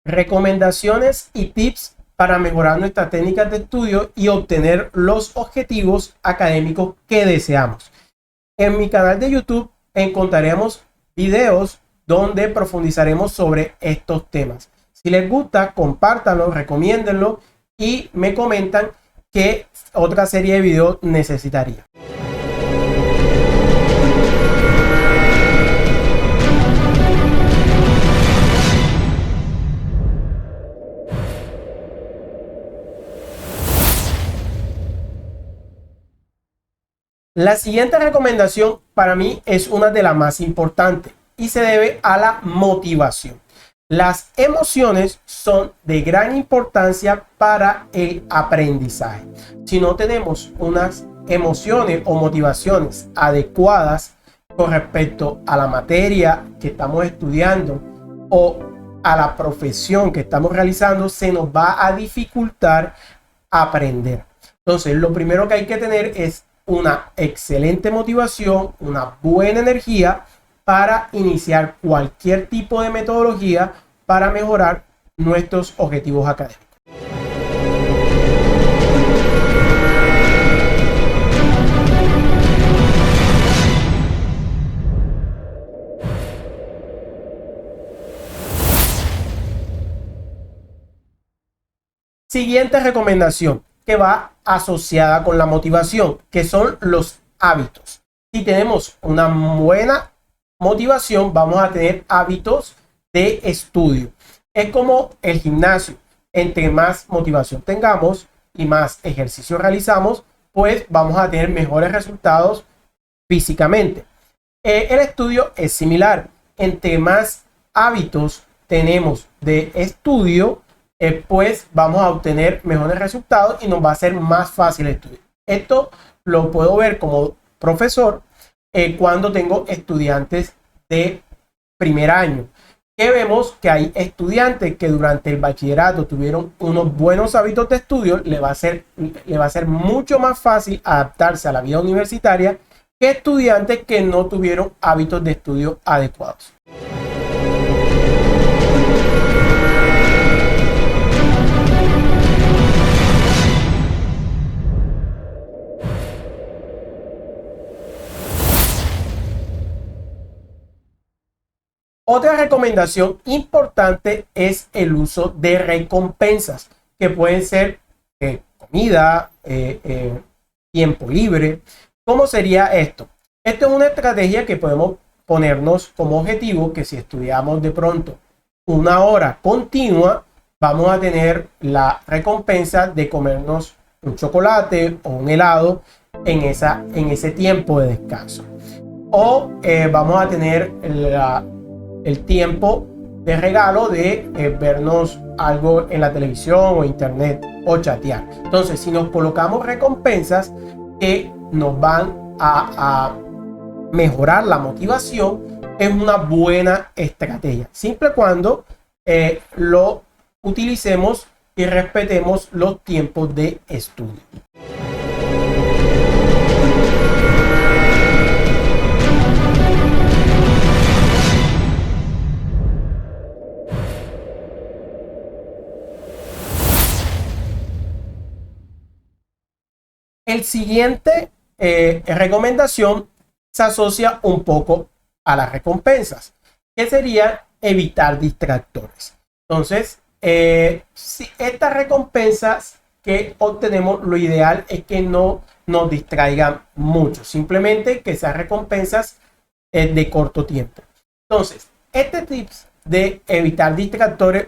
recomendaciones y tips para mejorar nuestras técnicas de estudio y obtener los objetivos académicos que deseamos. En mi canal de YouTube encontraremos videos donde profundizaremos sobre estos temas. Si les gusta, compártanlo, recomiéndenlo y me comentan qué otra serie de videos necesitaría. La siguiente recomendación para mí es una de las más importantes y se debe a la motivación. Las emociones son de gran importancia para el aprendizaje. Si no tenemos unas emociones o motivaciones adecuadas con respecto a la materia que estamos estudiando o a la profesión que estamos realizando, se nos va a dificultar aprender. Entonces, lo primero que hay que tener es una excelente motivación, una buena energía para iniciar cualquier tipo de metodología para mejorar nuestros objetivos académicos. Siguiente recomendación que va asociada con la motivación, que son los hábitos. Si tenemos una buena motivación, vamos a tener hábitos de estudio. Es como el gimnasio. Entre más motivación tengamos y más ejercicio realizamos, pues vamos a tener mejores resultados físicamente. El estudio es similar. Entre más hábitos tenemos de estudio, pues vamos a obtener mejores resultados y nos va a ser más fácil estudiar. Esto lo puedo ver como profesor cuando tengo estudiantes de primer año, que vemos que hay estudiantes que durante el bachillerato tuvieron unos buenos hábitos de estudio. Le va a ser mucho más fácil adaptarse a la vida universitaria que estudiantes que no tuvieron hábitos de estudio adecuados. Otra recomendación importante es el uso de recompensas, que pueden ser comida, tiempo libre. ¿Cómo sería esto? Esto es una estrategia que podemos ponernos como objetivo, que si estudiamos de pronto una hora continua, vamos a tener la recompensa de comernos un chocolate o un helado en ese tiempo de descanso. O vamos a tener el tiempo de regalo de vernos algo en la televisión o internet o chatear. Entonces, si nos colocamos recompensas que nos van a mejorar la motivación, es una buena estrategia, siempre y cuando lo utilicemos y respetemos los tiempos de estudio. El siguiente recomendación se asocia un poco a las recompensas, que sería evitar distractores. Entonces, si estas recompensas que obtenemos, lo ideal es que no nos distraigan mucho, simplemente que sean recompensas de corto tiempo. Entonces, este tips de evitar distractores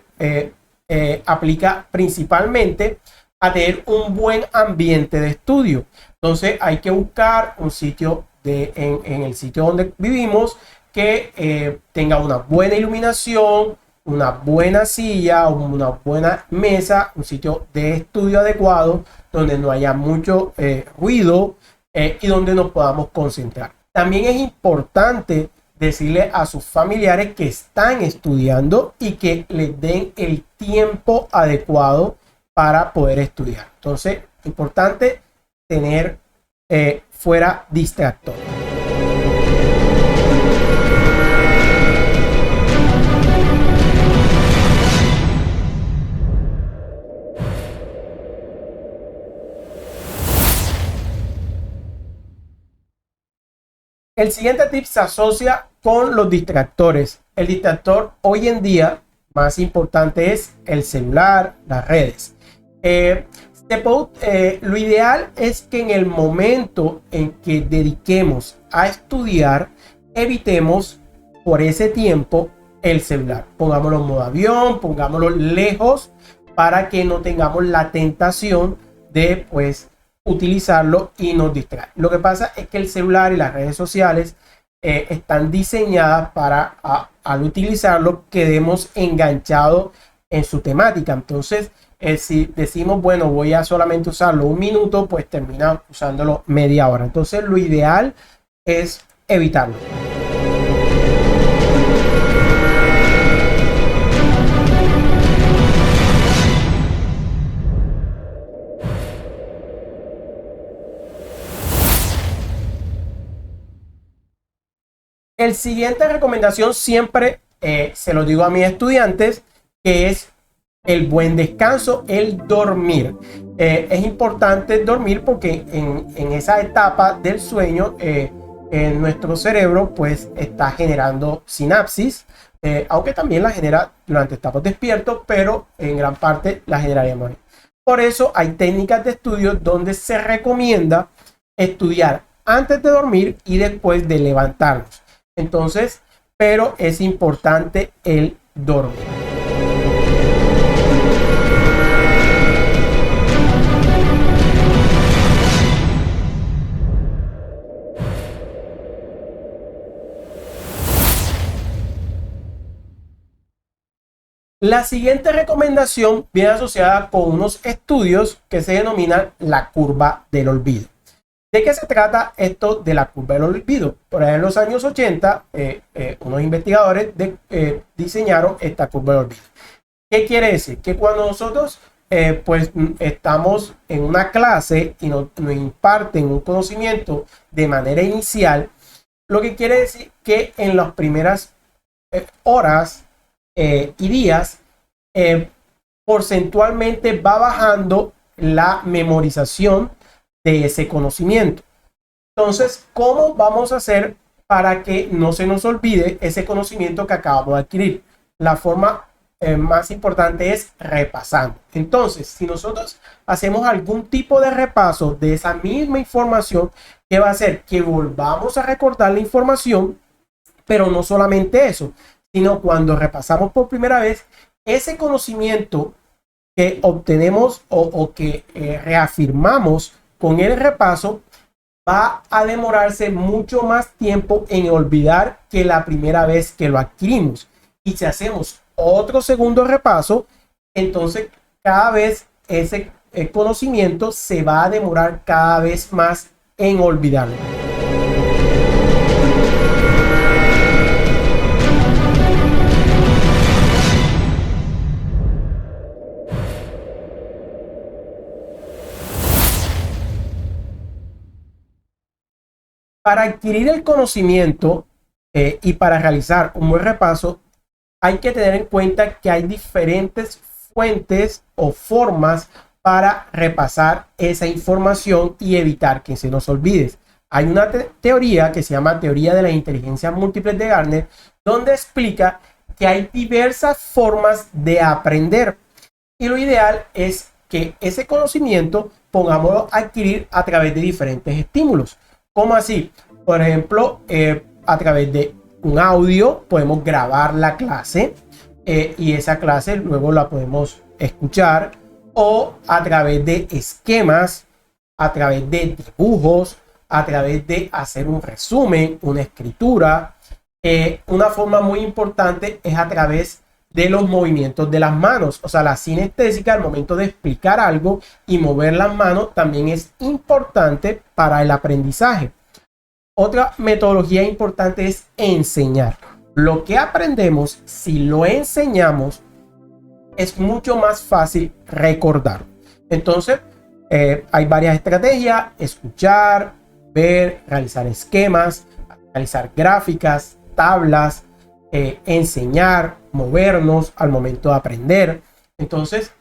aplica principalmente a tener un buen ambiente de estudio. Entonces hay que buscar un sitio en el sitio donde vivimos que tenga una buena iluminación, una buena silla, una buena mesa, un sitio de estudio adecuado donde no haya mucho ruido y donde nos podamos concentrar. También es importante decirle a sus familiares que están estudiando y que les den el tiempo adecuado para poder estudiar. Entonces, importante tener fuera distractores. El siguiente tip se asocia con los distractores. El distractor hoy en día más importante es el celular, las redes. Lo ideal es que en el momento en que dediquemos a estudiar, evitemos por ese tiempo el celular. Pongámoslo en modo avión, pongámoslo lejos para que no tengamos la tentación de pues utilizarlo y nos distraer. Lo que pasa es que el celular y las redes sociales están diseñadas para al utilizarlo quedemos enganchados en su temática. Entonces, si decimos, bueno, voy a solamente usarlo un minuto, pues termina usándolo media hora. Entonces, lo ideal es evitarlo. El siguiente recomendación siempre se lo digo a mis estudiantes, que es el buen descanso, el dormir. Es importante dormir porque en esa etapa del sueño nuestro cerebro pues está generando sinapsis, aunque también la genera durante etapas despiertos, pero en gran parte la generaríamos. Por eso hay técnicas de estudio donde se recomienda estudiar antes de dormir y después de levantarnos. Entonces, pero es importante el dormir. La siguiente recomendación viene asociada con unos estudios que se denominan la curva del olvido. ¿De qué se trata esto de la curva del olvido? Por ahí en los años 80, unos investigadores diseñaron esta curva del olvido. ¿Qué quiere decir? Que cuando nosotros pues estamos en una clase y nos imparten un conocimiento de manera inicial, lo que quiere decir que en las primeras horas y días, porcentualmente va bajando la memorización de ese conocimiento. Entonces, ¿cómo vamos a hacer para que no se nos olvide ese conocimiento que acabamos de adquirir? La forma más importante es repasando. Entonces, si nosotros hacemos algún tipo de repaso de esa misma información, ¿qué va a hacer? Que volvamos a recordar la información, pero no solamente eso, sino cuando repasamos por primera vez, ese conocimiento que obtenemos o que reafirmamos con el repaso va a demorarse mucho más tiempo en olvidar que la primera vez que lo adquirimos. Y si hacemos otro segundo repaso, entonces cada vez ese conocimiento se va a demorar cada vez más en olvidarlo. Para adquirir el conocimiento y para realizar un buen repaso, hay que tener en cuenta que hay diferentes fuentes o formas para repasar esa información y evitar que se nos olvide. Hay una teoría que se llama teoría de las inteligencias múltiples de Gartner, donde explica que hay diversas formas de aprender. Y lo ideal es que ese conocimiento pongámoslo a adquirir a través de diferentes estímulos. ¿Cómo así? Por ejemplo, a través de un audio podemos grabar la clase y esa clase luego la podemos escuchar, o a través de esquemas, a través de dibujos, a través de hacer un resumen, una escritura. Una forma muy importante es a través de los movimientos de las manos, o sea, la sinestésica al momento de explicar algo y mover las manos también es importante para el aprendizaje. Otra metodología importante es enseñar. Lo que aprendemos, si lo enseñamos, es mucho más fácil recordar. Entonces, hay varias estrategias: escuchar, ver, realizar esquemas, realizar gráficas, tablas, enseñar, movernos al momento de aprender. Entonces,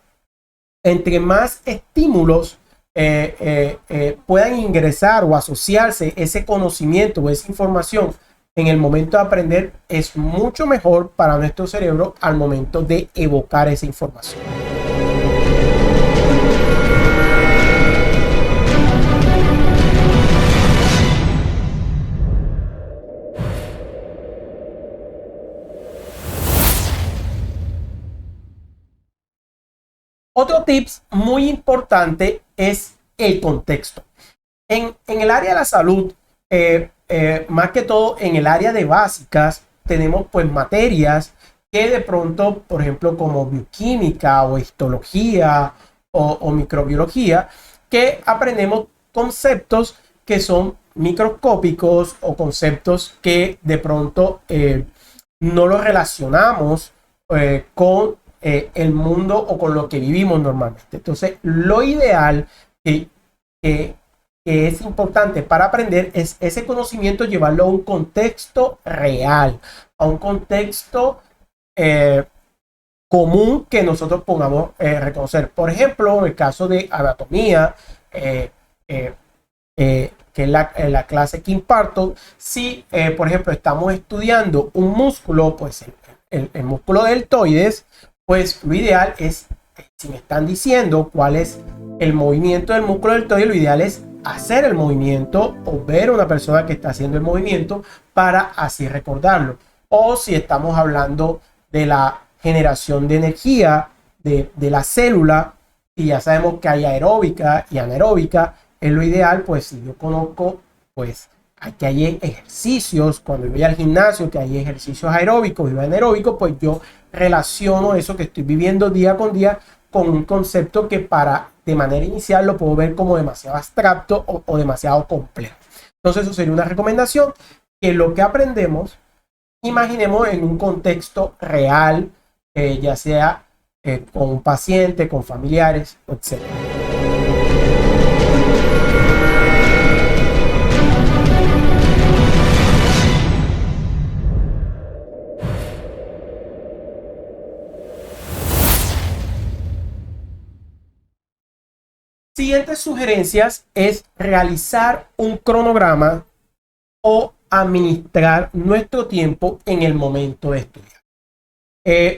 entre más estímulos puedan ingresar o asociarse ese conocimiento o esa información en el momento de aprender, es mucho mejor para nuestro cerebro al momento de evocar esa información. Otro tips muy importante es el contexto. En el área de la salud, más que todo en el área de básicas, tenemos pues materias que de pronto, por ejemplo, como bioquímica o histología o microbiología, que aprendemos conceptos que son microscópicos o conceptos que de pronto no los relacionamos con el mundo o con lo que vivimos normalmente. Entonces, lo ideal que es importante para aprender es ese conocimiento llevarlo a un contexto real, a un contexto común que nosotros podamos reconocer. Por ejemplo, en el caso de anatomía, que es la clase que imparto, si por ejemplo estamos estudiando un músculo, pues el músculo deltoides, pues lo ideal es, si me están diciendo cuál es el movimiento del músculo deltoides, lo ideal es hacer el movimiento o ver a una persona que está haciendo el movimiento para así recordarlo. O si estamos hablando de la generación de energía de la célula, y ya sabemos que hay aeróbica y anaeróbica, es lo ideal, pues si yo conozco, pues que hay ejercicios, cuando voy al gimnasio, que hay ejercicios aeróbicos y anaeróbicos, pues yo relaciono eso que estoy viviendo día con día con un concepto que de manera inicial lo puedo ver como demasiado abstracto o demasiado complejo. Entonces eso sería una recomendación, que lo que aprendemos, imaginemos en un contexto real, ya sea con un paciente, con familiares, etc. Siguientes sugerencias es realizar un cronograma o administrar nuestro tiempo en el momento de estudiar.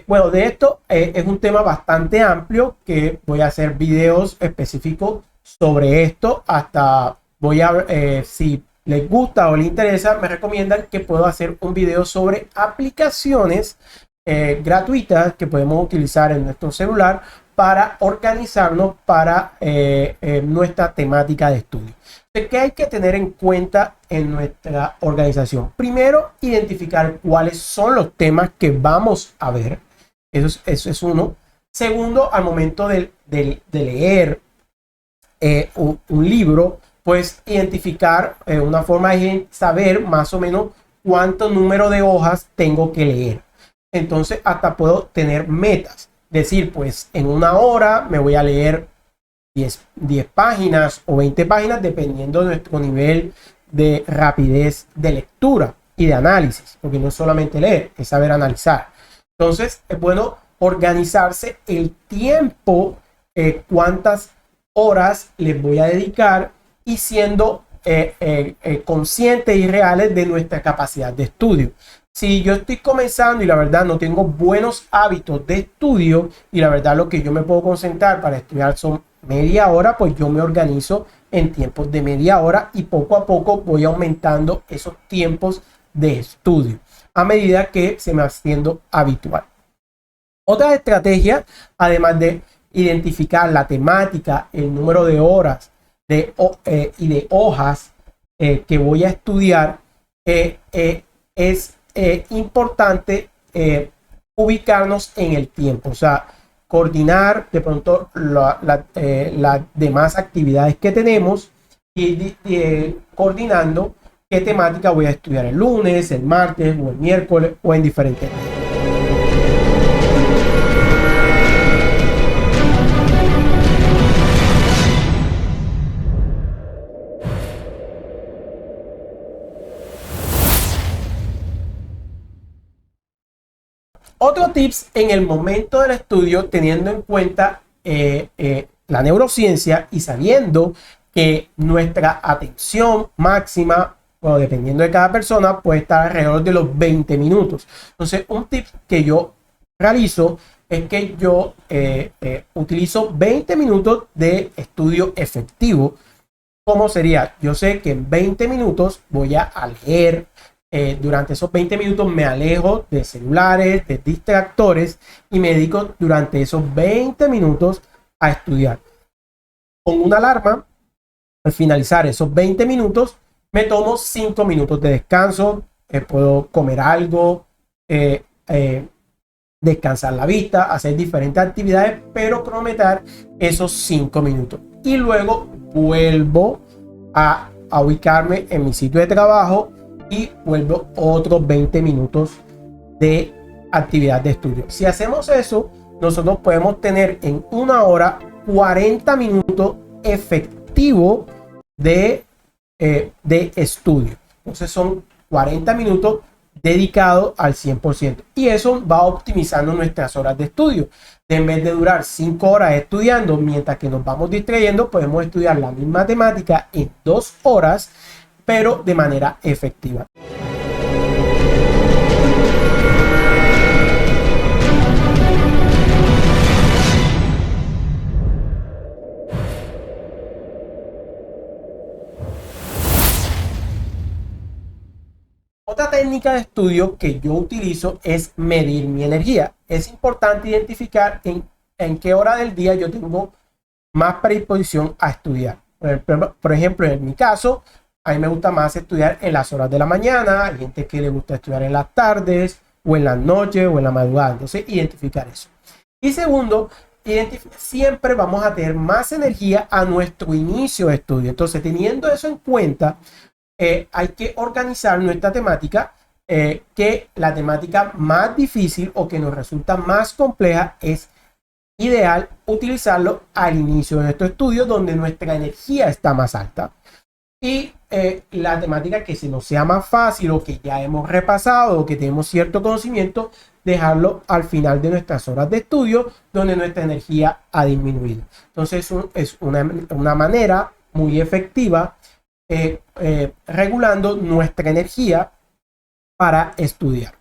Bueno, de esto es un tema bastante amplio que voy a hacer videos específicos sobre esto. Hasta voy a, si les gusta o les interesa, me recomiendan que puedo hacer un video sobre aplicaciones gratuitas que podemos utilizar en nuestro celular para organizarnos para nuestra temática de estudio. ¿Qué hay que tener en cuenta en nuestra organización? Primero, identificar cuáles son los temas que vamos a ver. Eso es uno. Segundo, al momento de leer un libro, pues identificar una forma de saber más o menos cuánto número de hojas tengo que leer. Entonces, hasta puedo tener metas. Decir, pues en una hora me voy a leer 10 páginas o 20 páginas, dependiendo de nuestro nivel de rapidez de lectura y de análisis, porque no es solamente leer, es saber analizar. Entonces, es bueno organizarse el tiempo, cuántas horas les voy a dedicar, y siendo conscientes y reales de nuestra capacidad de estudio. Si yo estoy comenzando y la verdad no tengo buenos hábitos de estudio y la verdad lo que yo me puedo concentrar para estudiar son media hora, pues yo me organizo en tiempos de media hora y poco a poco voy aumentando esos tiempos de estudio a medida que se me va haciendo habitual. Otra estrategia, además de identificar la temática, el número de horas y de hojas que voy a estudiar, es importante ubicarnos en el tiempo, o sea, coordinar de pronto las demás actividades que tenemos y coordinando qué temática voy a estudiar el lunes, el martes o el miércoles o en diferentes días. Otro tips en el momento del estudio, teniendo en cuenta la neurociencia y sabiendo que nuestra atención máxima, bueno, dependiendo de cada persona, puede estar alrededor de los 20 minutos. Entonces, un tip que yo realizo es que yo utilizo 20 minutos de estudio efectivo. ¿Cómo sería? Yo sé que en 20 minutos voy a leer. Durante esos 20 minutos me alejo de celulares, de distractores y me dedico durante esos 20 minutos a estudiar. Con una alarma, al finalizar esos 20 minutos, me tomo 5 minutos de descanso. Puedo comer algo, descansar la vista, hacer diferentes actividades, pero cronometrar esos 5 minutos. Y luego vuelvo a ubicarme en mi sitio de trabajo y vuelvo otros 20 minutos de actividad de estudio. Si hacemos eso, nosotros podemos tener en una hora 40 minutos efectivo de estudio. Entonces son 40 minutos dedicados al 100%. Y eso va optimizando nuestras horas de estudio. En vez de durar 5 horas estudiando mientras que nos vamos distrayendo, podemos estudiar la misma temática en 2 horas, pero de manera efectiva. Otra técnica de estudio que yo utilizo es medir mi energía. Es importante identificar en qué hora del día yo tengo más predisposición a estudiar. Por ejemplo, en mi caso, a mí me gusta más estudiar en las horas de la mañana. Hay gente que le gusta estudiar en las tardes o en las noches o en la madrugada. Entonces, identificar eso. Y segundo, siempre vamos a tener más energía a nuestro inicio de estudio. Entonces, teniendo eso en cuenta, hay que organizar nuestra temática, que la temática más difícil o que nos resulta más compleja es ideal utilizarlo al inicio de nuestro estudio, donde nuestra energía está más alta. Y la temática que se nos sea más fácil o que ya hemos repasado o que tenemos cierto conocimiento, dejarlo al final de nuestras horas de estudio, donde nuestra energía ha disminuido. Entonces es una manera muy efectiva regulando nuestra energía para estudiar.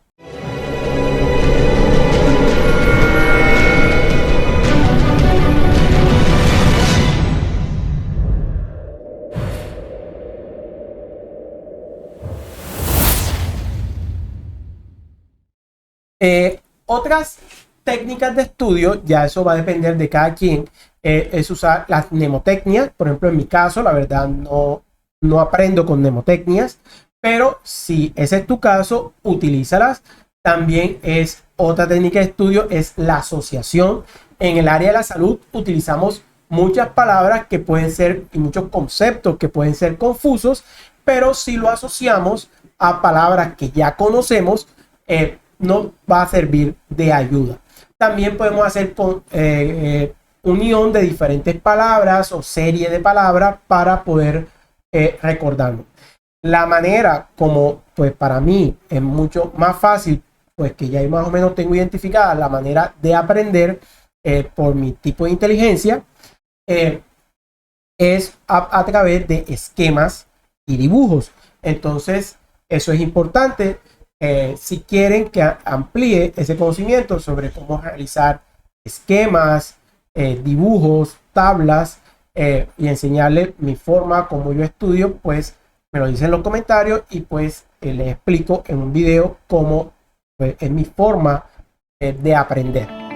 Otras técnicas de estudio, ya eso va a depender de cada quien, es usar las mnemotecnias. Por ejemplo, en mi caso, la verdad no aprendo con mnemotecnias, pero si ese es tu caso, utilízalas. También es otra técnica de estudio, es la asociación. En el área de la salud utilizamos muchas palabras que pueden ser y muchos conceptos que pueden ser confusos, pero si lo asociamos a palabras que ya conocemos, nos va a servir de ayuda. También podemos hacer unión de diferentes palabras o serie de palabras para poder recordarlo. La manera como, pues para mí es mucho más fácil, pues que ya más o menos tengo identificada la manera de aprender por mi tipo de inteligencia, es a través de esquemas y dibujos. Entonces eso es importante. Si quieren que amplíe ese conocimiento sobre cómo realizar esquemas, dibujos, tablas, y enseñarles mi forma como yo estudio, pues me lo dicen en los comentarios y pues les explico en un video cómo pues, es mi forma de aprender.